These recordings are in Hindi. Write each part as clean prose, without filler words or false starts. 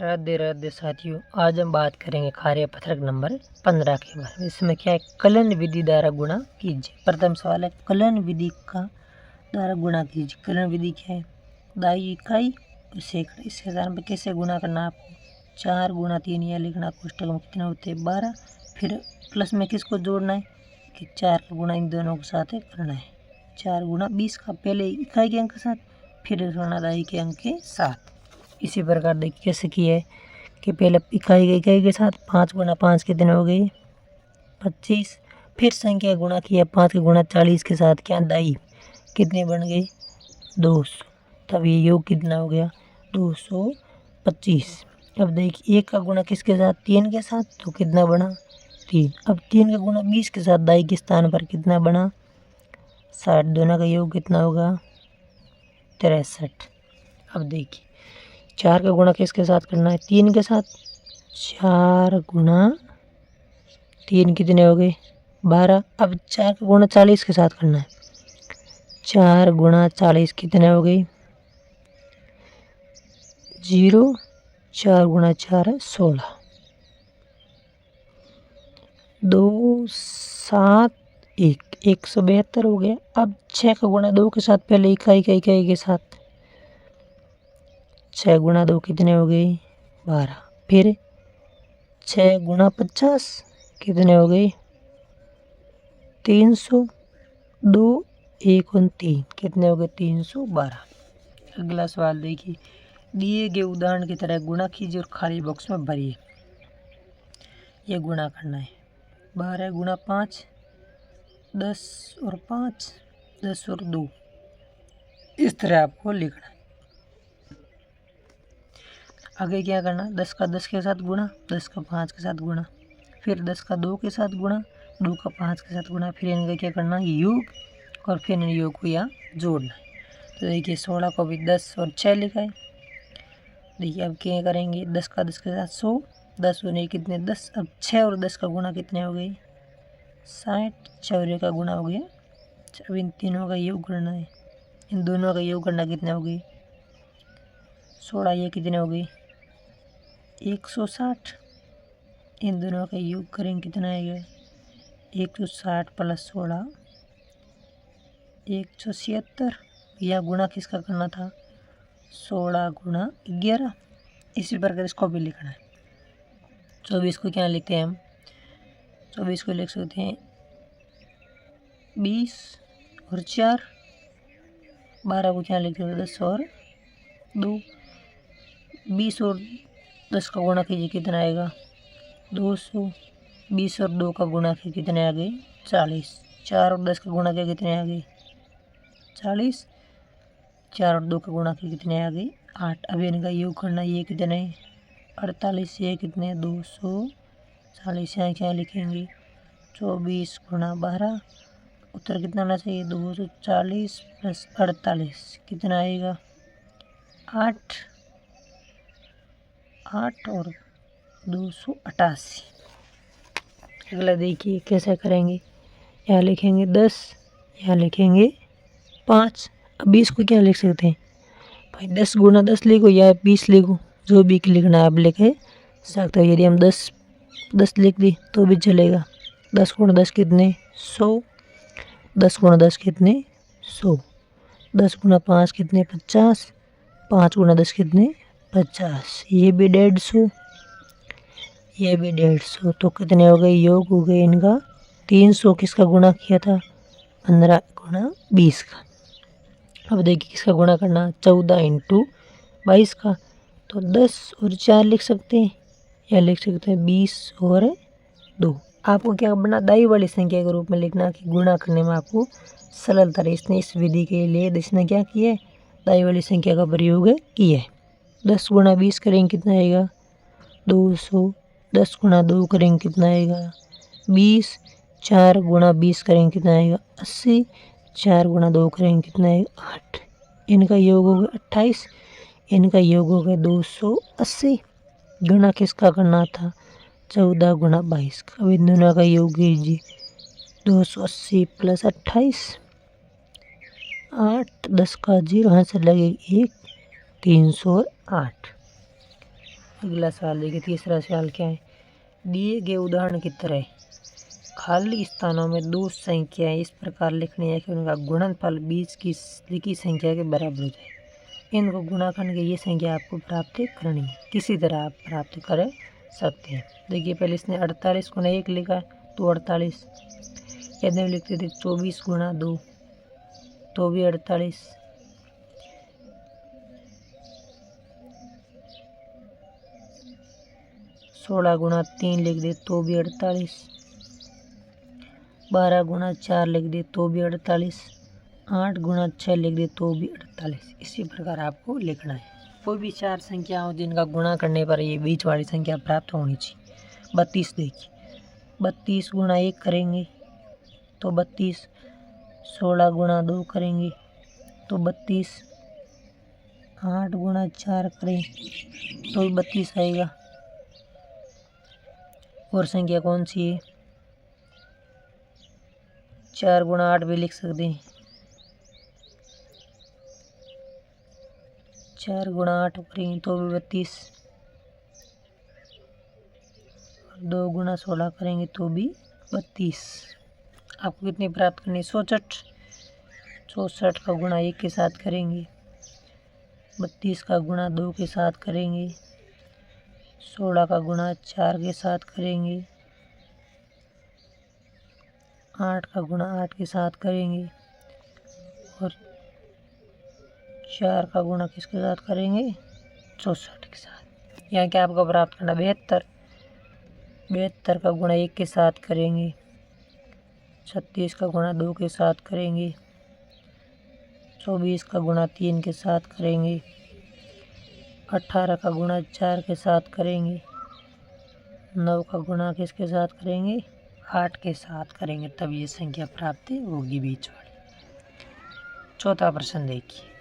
राधे राधे साथियों, आज हम बात करेंगे कार्यपत्रक नंबर 15 के बारे में। इसमें क्या है, कलन विधि द्वारा गुणा कीजिए। प्रथम सवाल है कलन विधि का द्वारा गुणा कीजिए। कलन विधि क्या है, दाई इकाई और सैकड़े। इसके आधार पर कैसे गुणा करना है आपको, 4 गुणा 3 यह लिखना। कोष्टक में कितने होते हैं 12, फिर प्लस में किसको जोड़ना है कि 4 का गुणा इन दोनों के साथ करना है। 4 गुणा 20 का पहले इकाई के अंक के साथ, फिर जोड़ना दाई के अंक के साथ। इसी प्रकार देखिए कैसे किया है कि पहले इकाई के साथ 5 गुणा 5 कितने हो गए 25, फिर संख्या गुणा किया 5 के गुणा 40 के साथ, क्या दाई कितने बन गए 200। तब ये योग कितना हो गया 225। अब देखिए 1 का गुणा किसके साथ 3 के साथ, तो कितना बना 3। अब 3 का गुणा 20 के साथ दाई के स्थान पर कितना बना 60। दोनों का योग कितना होगा 63। अब देखिए 4 का गुणा किसके साथ करना है 3 के साथ, 4 गुणा 3 कितने हो गए 12। अब 4 का गुणा 40 के साथ करना है, 4 गुणा 40 कितने हो गए 0, 4 गुणा 4 है 16, 2 7 1 172 हो गया। अब 6 का गुणा 2 के साथ, पहले इकाई के साथ, 6 गुणा 2 कितने हो गए 12, फिर 6 गुणा 50 कितने हो गए 300, 2 1 और 3 कितने हो गए 312। अगला सवाल देखिए, दिए गए उदाहरण की तरह गुणा कीजिए और खाली बॉक्स में भरिए। ये गुणा करना है 12 गुणा 5, 10 और 5, 10 और 2, इस तरह आपको लिखना है। आगे क्या करना, 10 का 10 के साथ गुणा, 10 का 5 के साथ गुणा, फिर 10 का 2 के साथ गुणा, 2 का 5 के साथ गुणा, फिर इनका क्या करना योग, और फिर इन योग को यहाँ जोड़ना है। तो देखिए 16 को भी 10 और 6 लिखा है। देखिए अब क्या करेंगे, 10 का 10 के साथ 100, 10 होने कितने 10। अब 6 और 10 का गुणा कितने हो गए 60, 6 का गुणा हो गया। अब इन तीनों का योग करना है, इन दोनों का योग करना कितने हो गए 16, ये कितने हो गए 160। इन दोनों का योग करेंगे कितना आएगा 160 प्लस 16 176। यह गुणा किसका करना था 16 गुणा 11। इसी प्रकार इसको भी लिखना है। 24 को क्या लिखते हैं हम, 24 को लिख सकते हैं 20 और 4, 12 को क्या लिख सकते हैं 10 और 2, 20 और 10 का गुणा कीजिए कितना आएगा 200, 20 और 2 का गुणा किया कितने आ गए 40, 4 और 10 का गुणा किया कितने आ गए 40, 4 और 2 का गुणा किया कितने आ गए 8। अब इनका योग करना, ये कितने 48, ये कितने 240। यहाँ क्या लिखेंगे 24 गुणा 12, उत्तर कितना आना चाहिए 240 प्लस 48 कितना आएगा 8 और 288। अगला देखिए कैसे करेंगे, यहाँ लिखेंगे 10, यहाँ लिखेंगे 5। अब 20 को क्या लिख सकते हैं भाई 10 गुणा 10 लिखो या 20 लिखो, जो भी लिखना आप लिखे सकते हो। यदि हम 10 लिख दी तो भी चलेगा। 10 गुणा 10 कितने 100, 10 गुणा 10 कितने 100, 10 गुणा 5 कितने 50, 5 गुणा 10 कितने 50, ये भी 150, ये भी 150। तो कितने हो गए योग हो गए इनका 300। किसका गुणा किया था 15 गुणा 20 का। अब देखिए किसका गुणा करना 14 इंटू 22 का, तो 10 और 4 लिख सकते हैं, या लिख सकते हैं 20 और 2। आपको क्या करना दाई वाली संख्या के रूप में लिखना कि गुणा करने में आपको सरलता रहे। इसने इस विधि के लिए इसने क्या किया है दाई वाली संख्या का प्रयोग किया है। 10 गुणा 20 करेंगे कितना आएगा 200, 10 गुणा 2 करेंगे कितना आएगा 20, 4 गुणा 20 करेंगे कितना आएगा 80, 4 गुणा 2 करेंगे कितना आएगा 8। इनका योग हो गया 28, इनका योग हो गया 280। गुणा किसका करना था 14 गुणा 22 का। अब इन दोनों का योग कीजिए 280 प्लस 28, 8, 10 का 0 यहाँ से लगेगा 1, 308। अगला सवाल देखिए, तीसरा सवाल क्या है। दिए गए उदाहरण की तरह खाली स्थानों में दो संख्याएं इस प्रकार लिखनी है कि उनका गुणनफल बीच की लिखी संख्या के बराबर हो जाए। इनको गुणा करके ये संख्या आपको प्राप्त करनी है, किसी तरह आप प्राप्त कर सकते हैं। देखिए पहले इसने 48 गुणा 1 लिखा तो 48, यदि हम लिखते थे 24 गुणा 2 तो भी 48, 16 गुणा 3 लिख दे तो भी 48, 12 गुणा 4 लिख दे तो भी 48, 8 गुणा 6 लिख दे तो भी 48। इसी प्रकार आपको लिखना है। कोई भी चार संख्या हो जिनका गुणा करने पर ये बीच वाली संख्या प्राप्त होनी चाहिए। 32 देखिए, 32 गुणा 1 करेंगे तो 32, 16 गुणा 2 करेंगे तो 32, 8 गुणा 4 करें तो भी 32 आएगा। और संख्या कौन सी है, 4 गुणा 8 भी लिख सकते हैं, 4 गुणा 8 करेंगे तो भी 32, 2 गुणा 16 करेंगे तो भी 32। आपको कितनी प्राप्त करनी है, 64। 64 का गुणा 1 के साथ करेंगे, 32 का गुणा 2 के साथ करेंगे, 16 का गुणा 4 के साथ करेंगे, 8 का गुणा 8 के साथ करेंगे और 4 का गुणा किसके साथ करेंगे, 64 के साथ। यहाँ क्या आपको प्राप्त करना, 72। 72 का गुणा 1 के साथ करेंगे, 36 का गुणा 2 के साथ करेंगे, 24 का गुणा 3 के साथ करेंगे, 18 का गुणा 4 के साथ करेंगे, 9 का गुणा किसके साथ करेंगे, 8 के साथ करेंगे, तब ये संख्या प्राप्त होगी बीच वाली। चौथा प्रश्न देखिए,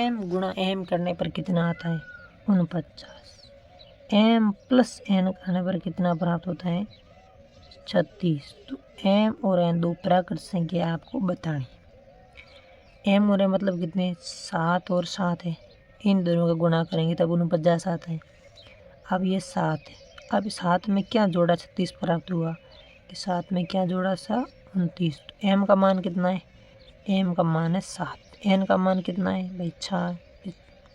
m गुणा m करने पर कितना आता है, 49। m प्लस n करने पर कितना प्राप्त होता है, 36। तो m और n दो प्राकृत संख्या आपको बतानी। m और n मतलब कितने, 7 और 7 है, इन दोनों का गुणा करेंगे तब 49 आता है। अब ये 7 है, अब 7 में क्या जोड़ा, 36 प्राप्त हुआ, कि 7 में क्या जोड़ा सा, 29। तो m का मान कितना है, m का मान है 7, n का मान कितना है भाई 6,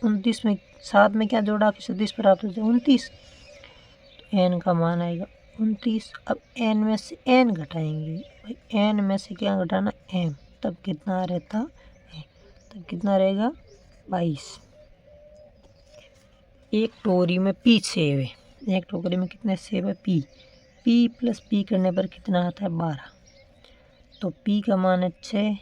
29 में 7 में क्या जोड़ा कि 36 प्राप्त हो जाए, 29। तो n का मान आएगा 29। अब n में से n घटाएंगे भाई, n में से क्या घटाना, m, तब कितना रहता है, तब कितना रहेगा 22। एक टोकरी में p सेब है, एक टोकरी में कितने सेब है, p प्लस p करने पर कितना आता है, 12। तो p का मान है 6,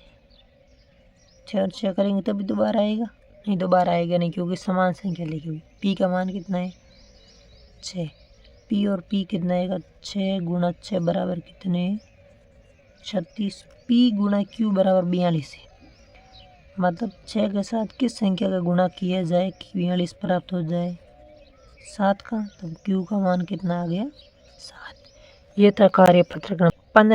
6 और 6 करेंगे तभी दोबारा आएगा, नहीं दोबारा आएगा नहीं क्योंकि समान संख्या लिखी हुई। p का मान कितना है, 6, p और p कितना आएगा, 6 गुणा 6 बराबर कितने, 36। p गुणा q बराबर 42 है, मतलब 6 के साथ किस संख्या का गुणा किया जाए कि 42 प्राप्त हो जाए, 7 का। तो q का मान कितना आ गया, 7। ये था कार्यपत्र क्रम 15।